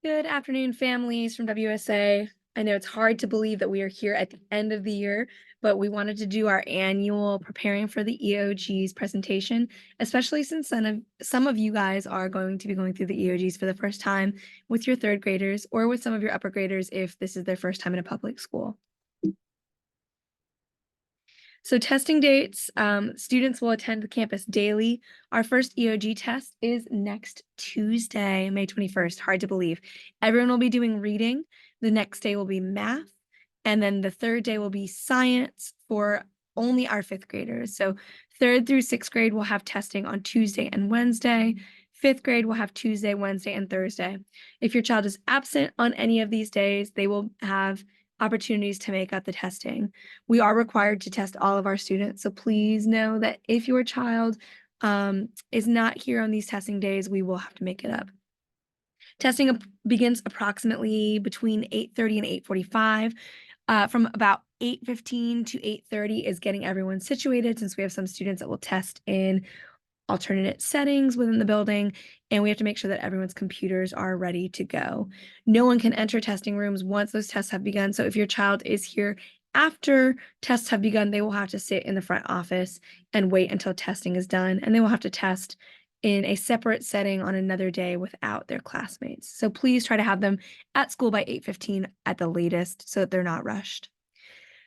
Good afternoon, families from WSA. I know it's hard to believe that we are here at the end of the year, but we wanted to do our annual preparing for the EOGs presentation, especially since some of you guys are going to be going through the EOGs for the first time with your third graders or with some of your upper graders if this is their first time in a public school. So testing dates, students will attend the campus daily. Our first EOG test is next Tuesday, May 21st. Hard to believe. Everyone will be doing reading. The next day will be math. And then the third day will be science for only our fifth graders. So third through sixth grade will have testing on Tuesday and Wednesday. Fifth grade will have Tuesday, Wednesday, and Thursday. If your child is absent on any of these days, they will have opportunities to make up the testing. We are required to test all of our students, so please know that if your child is not here on these testing days, we will have to make it up. Testing begins approximately between 8:30 and 8:45. From about 8:15 to 8:30 is getting everyone situated, since we have some students that will test in alternate settings within the building, and we have to make sure that everyone's computers are ready to go. No one can enter testing rooms once those tests have begun. So if your child is here after tests have begun, they will have to sit in the front office and wait until testing is done, and they will have to test in a separate setting on another day without their classmates. So please try to have them at school by 8:15 at the latest so that they're not rushed.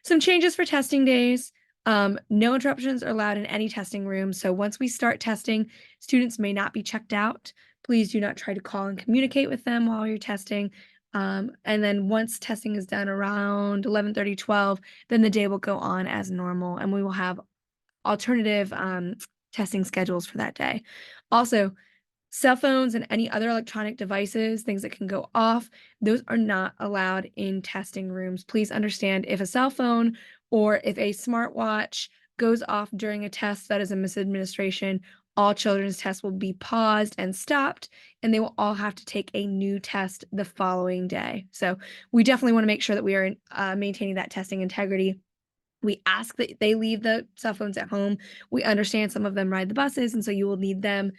Some changes for testing days. No interruptions are allowed in any testing room. So once we start testing, students may not be checked out. Please do not try to call and communicate with them while you're testing. And then once testing is done around 11:30, 12, then the day will go on as normal, and we will have alternative testing schedules for that day. Also, cell phones and any other electronic devices, things that can go off, those are not allowed in testing rooms. Please understand, if a cell phone or if a smartwatch goes off during a test that is a misadministration, all children's tests will be paused and stopped, and they will all have to take a new test the following day. So we definitely want to make sure that we are maintaining that testing integrity. We ask that they leave the cell phones at home. We understand some of them ride the buses, and so you will need them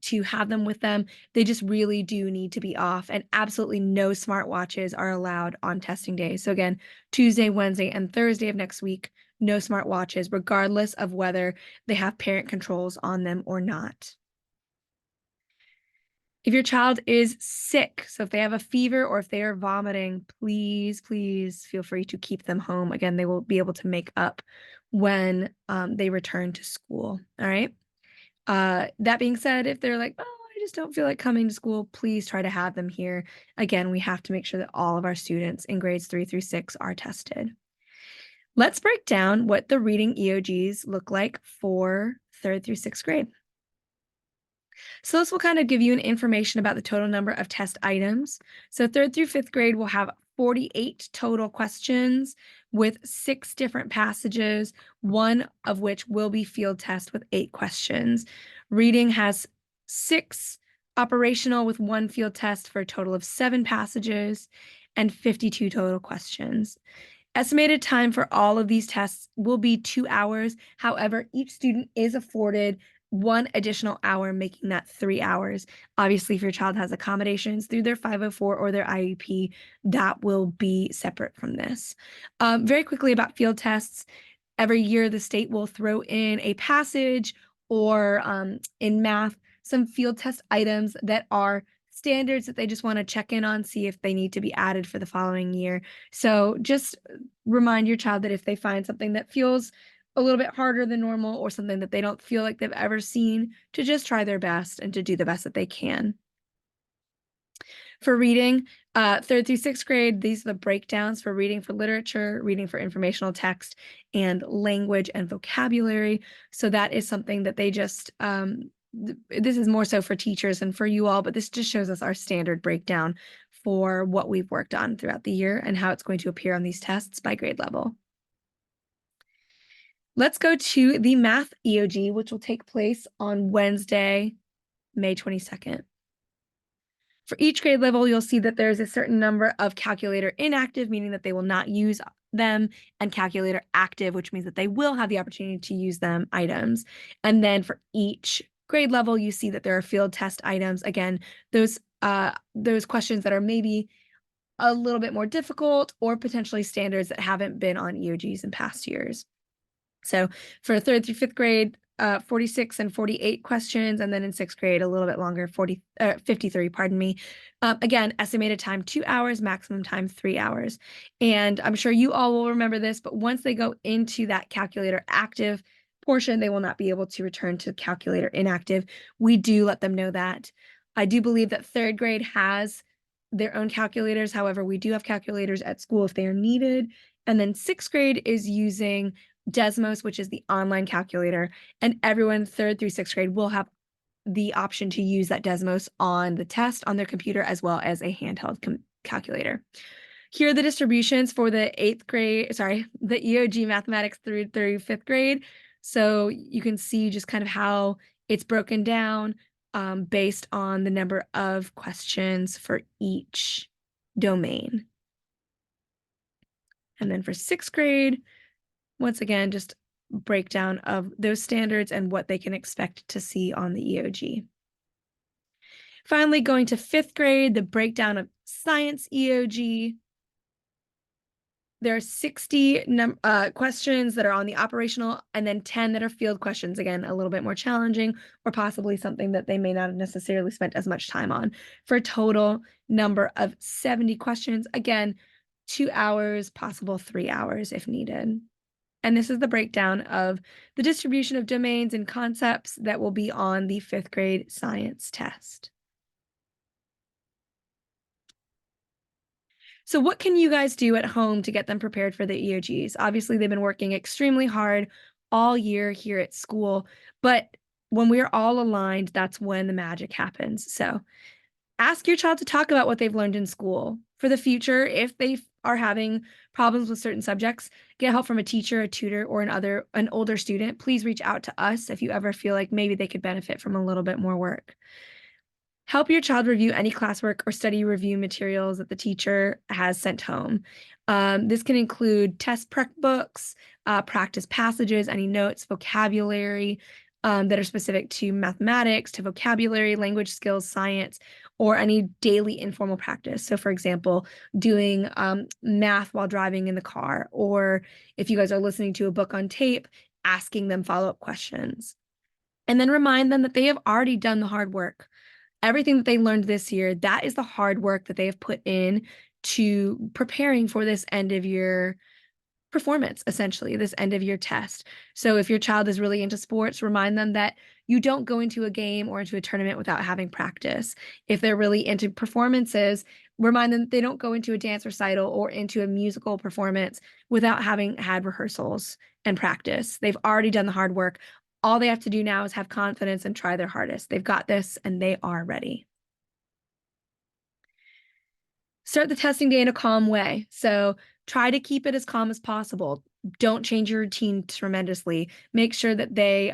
to have them with them. They just really do need to be off, and absolutely no smartwatches are allowed on testing days. So again, Tuesday, Wednesday, and Thursday of next week, no smartwatches, regardless of whether they have parent controls on them or not. If your child is sick, so if they have a fever or if they are vomiting, please, please feel free to keep them home. Again, they will be able to make up when they return to school. All right. That being said, if they're like, oh, I just don't feel like coming to school, please try to have them here. Again, we have to make sure that all of our students in grades 3 through 6 are tested. Let's break down what the reading EOGs look like for 3rd through 6th grade. So this will kind of give you an information about the total number of test items. So 3rd through 5th grade will have 48 total questions with 6 different passages, one of which will be field test with 8 questions. Reading has 6 operational with 1 field test for a total of 7 passages and 52 total questions. Estimated time for all of these tests will be 2 hours. However, each student is afforded 1 additional hour, making that 3 hours. Obviously, if your child has accommodations through their 504 or their IEP, that will be separate from this. Very quickly about field tests. Every year, the state will throw in a passage or in math, some field test items that are standards that they just want to check in on, see if they need to be added for the following year. So just remind your child that if they find something that feels a little bit harder than normal or something that they don't feel like they've ever seen, to just try their best and to do the best that they can. For reading, 3rd through 6th grade, these are the breakdowns for reading for literature, reading for informational text, and language and vocabulary. So that is something that they just, this is more so for teachers and for you all, but this just shows us our standard breakdown for what we've worked on throughout the year and how it's going to appear on these tests by grade level. Let's go to the math EOG, which will take place on Wednesday, May 22nd. For each grade level, you'll see that there's a certain number of calculator inactive, meaning that they will not use them, and calculator active, which means that they will have the opportunity to use them items. And then for each grade level, you see that there are field test items. Again, those those questions that are maybe a little bit more difficult or potentially standards that haven't been on EOGs in past years. So for 3rd through 5th grade, 46 and 48 questions, and then in 6th grade, a little bit longer, 53, pardon me. Again, estimated time 2 hours, maximum time 3 hours. And I'm sure you all will remember this, but once they go into that calculator active portion, they will not be able to return to calculator inactive. We do let them know that. I do believe that 3rd grade has their own calculators. However, we do have calculators at school if they are needed. And then 6th grade is using Desmos, which is the online calculator, and everyone 3rd through 6th grade will have the option to use that Desmos on the test on their computer as well as a handheld calculator. Here are the distributions for the 8th grade, the EOG mathematics through 5th grade. So you can see just kind of how it's broken down based on the number of questions for each domain. And then for 6th grade, once again, just breakdown of those standards and what they can expect to see on the EOG. Finally, going to 5th grade, the breakdown of science EOG. There are 60 questions that are on the operational and then 10 that are field questions. Again, a little bit more challenging or possibly something that they may not have necessarily spent as much time on, for a total number of 70 questions. Again, 2 hours, possible 3 hours if needed. And this is the breakdown of the distribution of domains and concepts that will be on the 5th grade science test. So what can you guys do at home to get them prepared for the EOGs? Obviously, they've been working extremely hard all year here at school, but when we're all aligned, that's when the magic happens. So ask your child to talk about what they've learned in school. For the future, if they are having problems with certain subjects, get help from a teacher, a tutor, or an older student. Please reach out to us if you ever feel like maybe they could benefit from a little bit more work. Help your child review any classwork or study review materials that the teacher has sent home. This can include test prep books, practice passages, any notes, vocabulary that are specific to mathematics, to vocabulary, language skills, science, or any daily informal practice. So for example, doing math while driving in the car, or if you guys are listening to a book on tape, asking them follow-up questions. And then remind them that they have already done the hard work. Everything that they learned this year, that is the hard work that they have put in to preparing for this end of year performance, essentially, this end of year test. So if your child is really into sports, remind them that you don't go into a game or into a tournament without having practice. If they're really into performances, remind them that they don't go into a dance recital or into a musical performance without having had rehearsals and practice. They've already done the hard work. All they have to do now is have confidence and try their hardest. They've got this and they are ready. Start the testing day in a calm way. So try to keep it as calm as possible. Don't change your routine tremendously. Make sure that they,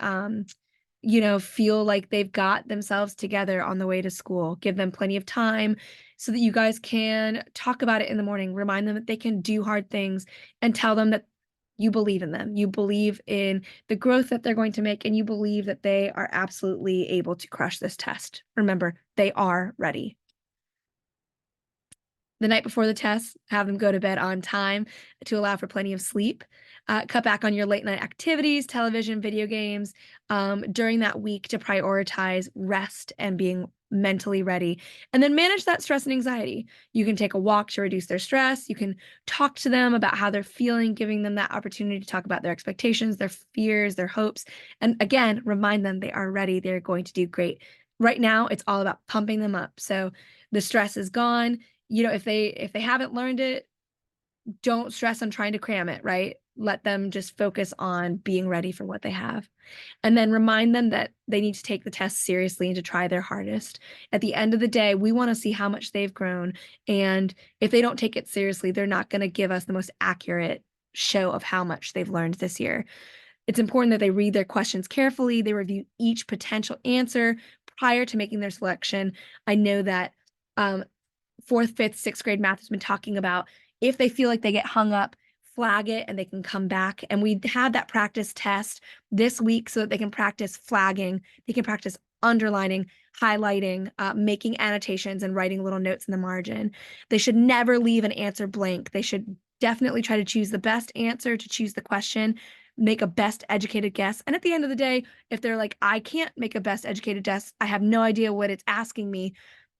feel like they've got themselves together on the way to school. Give them plenty of time so that you guys can talk about it in the morning. Remind them that they can do hard things and tell them that you believe in them. You believe in the growth that they're going to make, and you believe that they are absolutely able to crush this test. Remember, they are ready. The night before the test, have them go to bed on time to allow for plenty of sleep. Cut back on your late night activities, television, video games during that week to prioritize rest and being mentally ready. And then manage that stress and anxiety. You can take a walk to reduce their stress. You can talk to them about how they're feeling, giving them that opportunity to talk about their expectations, their fears, their hopes. And again, remind them they are ready. They're going to do great. Right now, it's all about pumping them up. So the stress is gone. If they haven't learned it, don't stress on trying to cram it, right? Let them just focus on being ready for what they have. And then remind them that they need to take the test seriously and to try their hardest. At the end of the day, we want to see how much they've grown. And if they don't take it seriously, they're not going to give us the most accurate show of how much they've learned this year. It's important that they read their questions carefully. They review each potential answer prior to making their selection. I know that 4th, 5th, 6th grade math has been talking about if they feel like they get hung up, flag it and they can come back. And we had that practice test this week so that they can practice flagging. They can practice underlining, highlighting, making annotations, and writing little notes in the margin. They should never leave an answer blank. They should definitely try to choose the best answer to choose the question, make a best educated guess. And at the end of the day, if they're like, I can't make a best educated guess, I have no idea what it's asking me.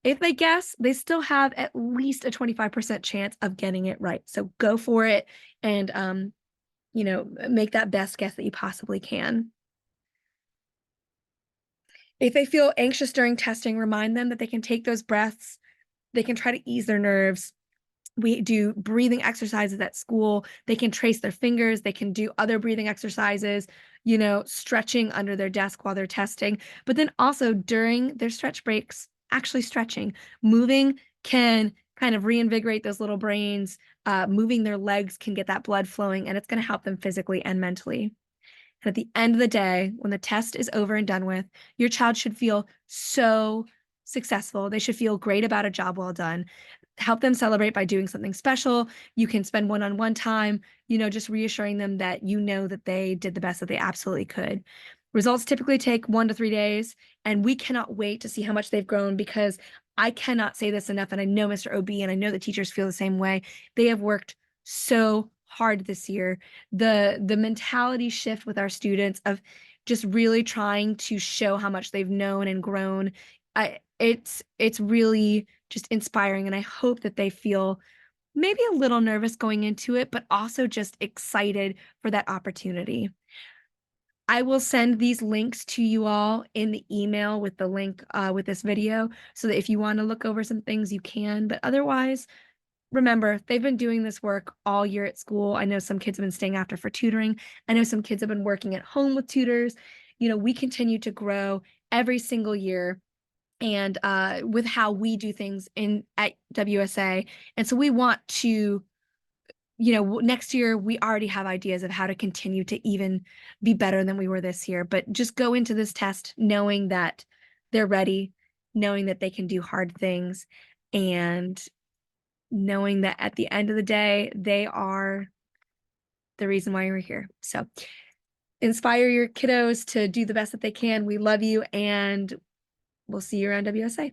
If they guess, they still have at least a 25% chance of getting it right. So go for it and, make that best guess that you possibly can. If they feel anxious during testing, remind them that they can take those breaths. They can try to ease their nerves. We do breathing exercises at school. They can trace their fingers. They can do other breathing exercises, stretching under their desk while they're testing. But then also during their stretch breaks, actually stretching, moving can kind of reinvigorate those little brains. Moving their legs can get that blood flowing, and it's going to help them physically and mentally. And at the end of the day, when the test is over and done with, your child should feel so successful. They should feel great about a job well done. Help them celebrate by doing something special. You can spend one-on-one time, just reassuring them that that they did the best that they absolutely could. Results typically take 1 to 3 days, and we cannot wait to see how much they've grown, because I cannot say this enough, and I know Mr. OB and I know the teachers feel the same way. They have worked so hard this year. The mentality shift with our students of just really trying to show how much they've known and grown. It's really just inspiring, and I hope that they feel maybe a little nervous going into it, but also just excited for that opportunity. I will send these links to you all in the email with the link with this video, so that if you want to look over some things, you can. But otherwise, remember, they've been doing this work all year at school. I know some kids have been staying after for tutoring. I know some kids have been working at home with tutors. We continue to grow every single year, and with how we do things at WSA. And so we want to, next year we already have ideas of how to continue to even be better than we were this year. But just go into this test knowing that they're ready, knowing that they can do hard things, and knowing that at the end of the day, they are the reason why you're here. So inspire your kiddos to do the best that they can. We love you, and we'll see you around WSA.